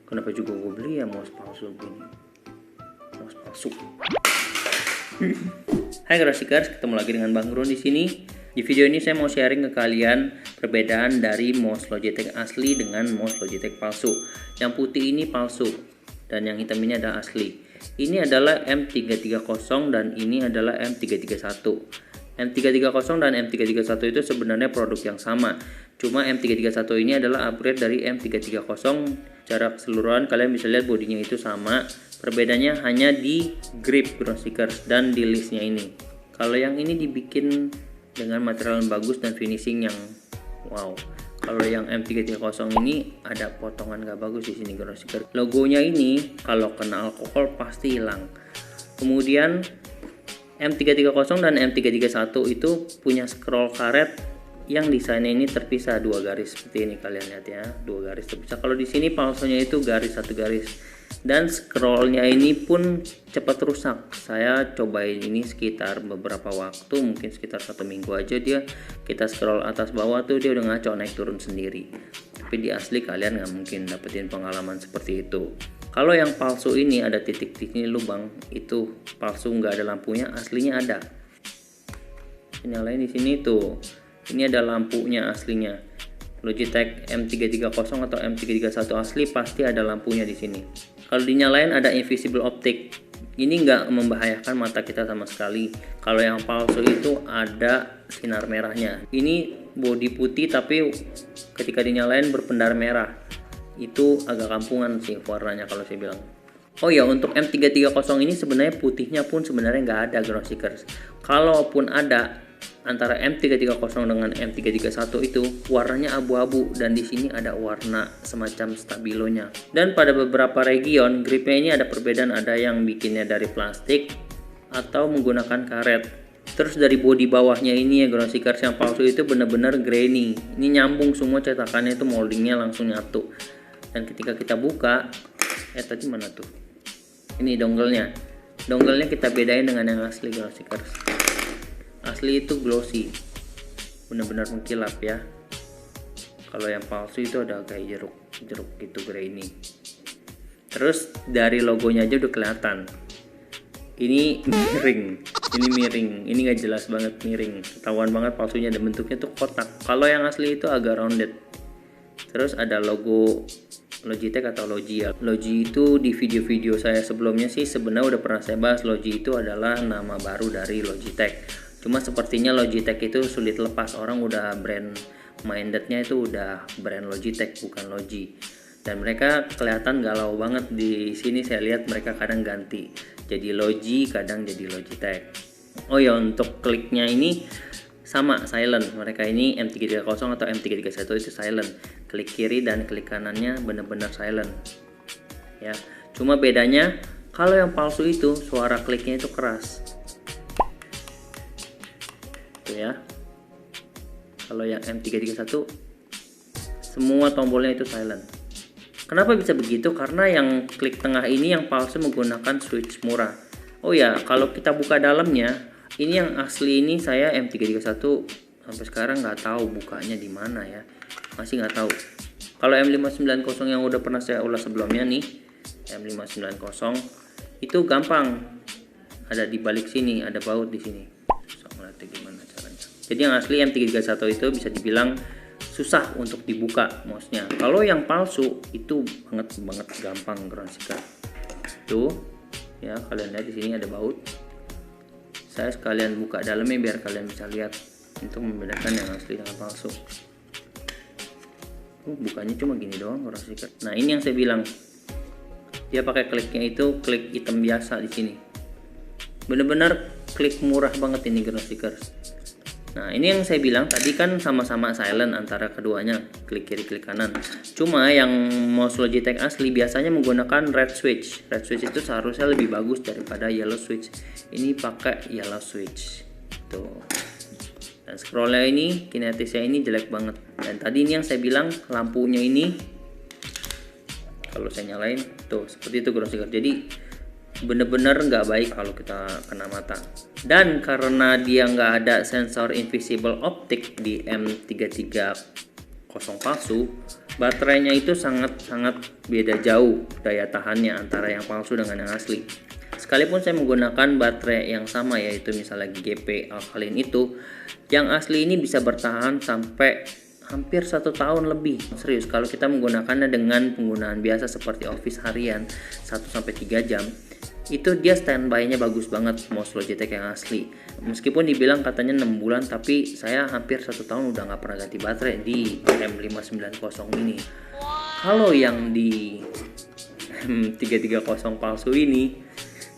Kenapa juga gue beli ya mouse palsu gini? Mouse palsu. Hai Grosikers, ketemu lagi dengan Bang Grun di sini. Di video ini saya mau sharing ke kalian perbedaan dari mouse Logitech asli dengan mouse Logitech palsu. Yang putih ini palsu dan yang hitam ini adalah asli. Ini adalah M330 dan ini adalah M331. M330 dan M331 itu sebenarnya produk yang sama. Cuma M331 ini adalah upgrade dari M330. Secara keseluruhan kalian bisa lihat bodinya itu sama. Perbedaannya hanya di grip Grosikers dan di listnya ini. Kalau yang ini dibikin dengan material yang bagus dan finishing yang wow. Kalau yang M330 ini ada potongan gak bagus di sini Grosikers. Logonya ini kalau kena alkohol pasti hilang. Kemudian M330 dan M331 itu punya scroll karet yang desainnya ini terpisah dua garis seperti ini, kalian lihat ya, dua garis terpisah. Kalau di sini palsunya itu garis satu garis dan scrollnya ini pun cepat rusak. Saya cobain ini sekitar beberapa waktu, mungkin sekitar 1 minggu aja dia kita scroll atas bawah tuh dia udah ngaco naik turun sendiri. Tapi di asli kalian nggak mungkin dapetin pengalaman seperti itu. Kalau yang palsu ini ada titik-titik lubang, itu palsu, nggak ada lampunya, aslinya ada. Nyalain di sini tuh. Ini ada lampunya aslinya. Logitech M330 atau M331 asli pasti ada lampunya di sini. Kalau dinyalain ada invisible optic. Ini nggak membahayakan mata kita sama sekali. Kalau yang palsu itu ada sinar merahnya. Ini bodi putih tapi ketika dinyalain berpendar merah. Itu agak kampungan sih warnanya kalau saya bilang. Oh ya, untuk M330 ini sebenarnya putihnya pun sebenarnya nggak ada Grosikers. Kalaupun ada, antara M330 dengan M331 itu warnanya abu-abu dan di sini ada warna semacam stabilonya. Dan pada beberapa region gripnya ini ada perbedaan, ada yang bikinnya dari plastik atau menggunakan karet. Terus dari bodi bawahnya ini ya Grosikers, yang palsu itu benar-benar grainy. Ini nyambung semua cetakannya, itu moldingnya langsung nyatu. Dan ketika kita buka, tadi mana tuh? Ini dongle-nya. Dongle-nya kita bedain dengan yang asli Grosikers. Asli itu glossy, benar-benar mengkilap ya. Kalau yang palsu itu ada kayak jeruk gitu grainy. Terus dari logonya aja udah kelihatan. Ini miring, ini nggak jelas banget miring. Ketahuan banget palsunya, dan bentuknya tuh kotak. Kalau yang asli itu agak rounded. Terus ada logo Logitech atau Logi ya. Logi itu di video-video saya sebelumnya sih sebenarnya udah pernah saya bahas. Logi itu adalah nama baru dari Logitech. Cuma sepertinya Logitech itu sulit lepas, orang udah brand mindednya itu udah brand Logitech bukan Logi. Dan mereka kelihatan galau banget di sini, saya lihat mereka kadang ganti jadi Logi, kadang jadi Logitech. Oh ya, untuk kliknya ini sama silent. Mereka ini M330 atau M331 itu silent. Klik kiri dan klik kanannya benar-benar silent. Ya, cuma bedanya kalau yang palsu itu suara kliknya itu keras. Tuh ya. Kalau yang M331 semua tombolnya itu silent. Kenapa bisa begitu? Karena yang klik tengah ini yang palsu menggunakan switch murah. Oh ya, kalau kita buka dalamnya, ini yang asli ini saya M331 sampai sekarang nggak tahu bukanya di mana ya, masih nggak tahu. Kalau M590 yang udah pernah saya ulas sebelumnya nih, M590 itu gampang, ada di balik sini, ada baut di sini. Susah ngeliatnya gimana caranya. Jadi yang asli M331 itu bisa dibilang susah untuk dibuka mouse-nya. Kalau yang palsu itu banget gampang Grosikers. Tuh ya, kalian lihat di sini ada baut. Saya sekalian buka dalamnya biar kalian bisa lihat untuk membedakan yang asli dengan palsu. Bukanya cuma gini doang Grosikers. Nah, ini yang saya bilang. Dia pakai kliknya itu klik hitam biasa di sini. Bener-bener klik murah banget ini Grosikers. Nah, ini yang saya bilang tadi kan sama-sama silent antara keduanya, klik kiri klik kanan. Cuma yang mouse Logitech asli biasanya menggunakan red switch. Red switch itu seharusnya lebih bagus daripada yellow switch. Ini pakai yellow switch. Tuh. Dan scrollnya ini, kinetisnya ini jelek banget. Dan tadi ini yang saya bilang lampunya ini kalau saya nyalain tuh seperti itu Grosikers. Jadi bener-bener nggak baik kalau kita kena mata. Dan karena dia nggak ada sensor invisible optic di M330 palsu, Baterainya itu sangat beda jauh daya tahannya antara yang palsu dengan yang asli. Sekalipun saya menggunakan baterai yang sama, yaitu misalnya GP Alkaline itu, yang asli ini bisa bertahan sampai hampir 1 tahun lebih. Serius, kalau kita menggunakannya dengan penggunaan biasa seperti office harian 1-3 jam, itu dia standby-nya bagus banget mouse Logitech yang asli. Meskipun dibilang katanya 6 bulan, tapi saya hampir 1 tahun udah nggak pernah ganti baterai di M590 ini. Kalau yang di M330 palsu ini,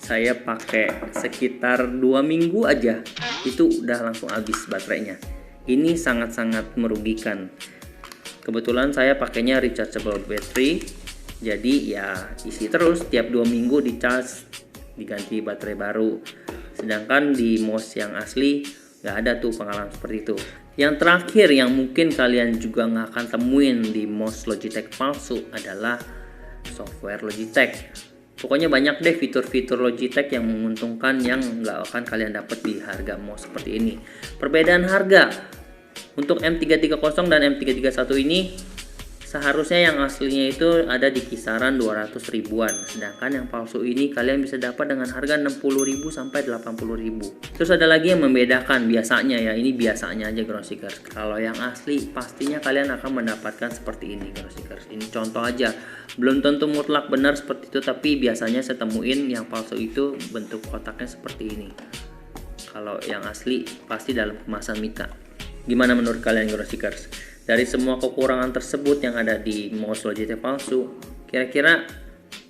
saya pakai sekitar 2 minggu aja, itu udah langsung habis baterainya. Ini sangat-sangat merugikan. Kebetulan saya pakainya rechargeable battery, jadi ya isi terus, tiap 2 minggu di charge, diganti baterai baru. Sedangkan di mouse yang asli nggak ada tuh pengalaman seperti itu. Yang terakhir yang mungkin kalian juga nggak akan temuin di mouse Logitech palsu adalah software Logitech. Pokoknya banyak deh fitur-fitur Logitech yang menguntungkan yang nggak akan kalian dapat di harga mouse seperti ini. Perbedaan harga untuk M330 dan M331 ini seharusnya yang aslinya itu ada di kisaran 200 ribuan, sedangkan yang palsu ini kalian bisa dapat dengan harga 60.000 sampai 80.000. Terus ada lagi yang membedakan biasanya ya, ini biasanya aja Groundseekers. Kalau yang asli pastinya kalian akan mendapatkan seperti ini Groundseekers. Ini contoh aja, belum tentu mutlak benar seperti itu, tapi biasanya saya temuin yang palsu itu bentuk kotaknya seperti ini. Kalau yang asli pasti dalam kemasan Mika. Gimana menurut kalian Groundseekers? Dari semua kekurangan tersebut yang ada di mouse Logitech palsu, kira-kira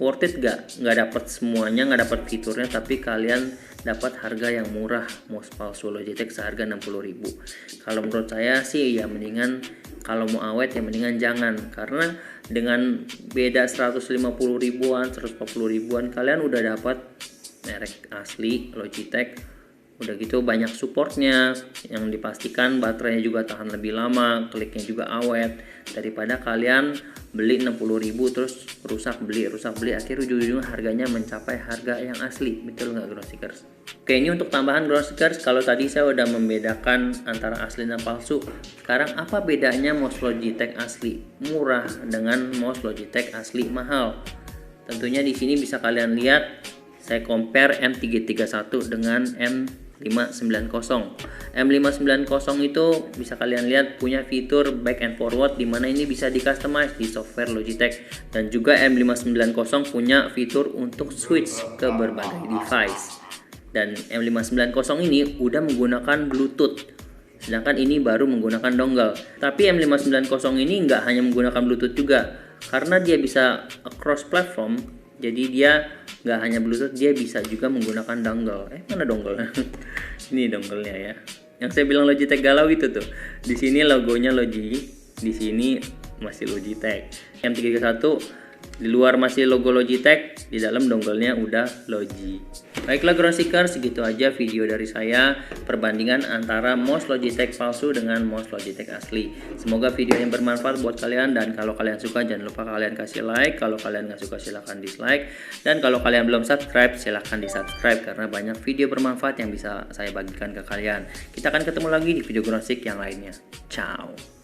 worth it gak? Nggak dapat semuanya, nggak dapat fiturnya, tapi kalian dapat harga yang murah mouse palsu Logitech seharga 60.000. Kalau menurut saya sih ya mendingan, kalau mau awet ya mendingan jangan, karena dengan beda 150 ribuan, 140 ribuan kalian udah dapat merek asli Logitech. Udah gitu banyak supportnya yang dipastikan baterainya juga tahan lebih lama, kliknya juga awet, daripada kalian beli 60.000 terus rusak beli akhir ujung-ujungnya harganya mencapai harga yang asli. Betul nggak Groundseekers? Oke, ini untuk tambahan Groundseekers, kalau tadi saya udah membedakan antara asli dan palsu, sekarang apa bedanya mouse Logitech asli murah dengan mouse Logitech asli mahal? Tentunya di sini bisa kalian lihat, saya compare M331 dengan M590. M590 itu bisa kalian lihat punya fitur back and forward, dimana ini bisa di customize di software Logitech, dan juga M590 punya fitur untuk switch ke berbagai device. Dan M590 ini udah menggunakan Bluetooth, sedangkan ini baru menggunakan dongle. Tapi M590 ini nggak hanya menggunakan Bluetooth juga, karena dia bisa cross platform. Jadi dia nggak hanya Bluetooth, dia bisa juga menggunakan dongle. Mana dongle? Ini dongle-nya ya. Yang saya bilang Logitech galau itu tuh. Di sini logonya Logi, di sini masih Logitech. M331 di luar masih logo Logitech, di dalam dongle-nya udah Logi. Baiklah Groundseekers, segitu aja video dari saya, perbandingan antara mouse Logitech palsu dengan mouse Logitech asli. Semoga video yang bermanfaat buat kalian, dan kalau kalian suka jangan lupa kalian kasih like, kalau kalian nggak suka silahkan dislike, dan kalau kalian belum subscribe silahkan di subscribe, karena banyak video bermanfaat yang bisa saya bagikan ke kalian. Kita akan ketemu lagi di video Groundseek yang lainnya. Ciao.